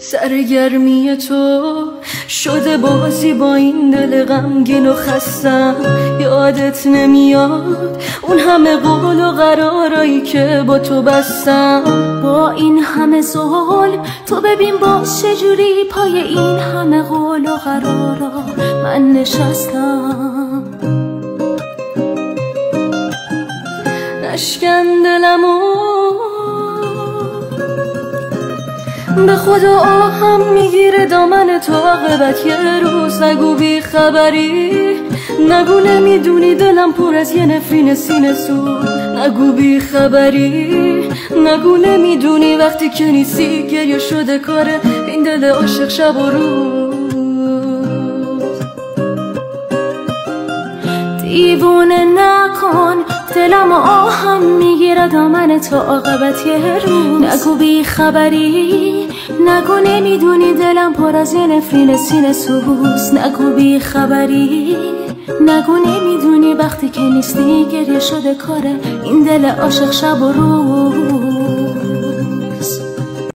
سرگرمی تو شده بازی با این دل غمگین و خستم. یادت نمیاد اون همه قول و قرارایی که با تو بستم؟ با این همه ظلم تو ببین باز چجوری پای این همه قول و قرارا من نشستم. نشکن دلمو به خدا آهم میگیره دامن تو عاقبت یه روز. نگو بی خبری، نگو نمیدونی دلم پر از یه نفرین سینه سوز. نگو بی خبری، نگو نمیدونی وقتی که نیستی گریه شده کاره این دل عاشق شب و روز. دیوونه نکن دلم آهم میگیره دامن تو عاقبت یه روز. نگو بی خبری، نگو نمیدونی دلم پر از یه نفرین سینه سوز. نگو بی خبری، نگو نمیدونی وقتی که نیستی گریه شده کاره این دل عاشق شب و روز.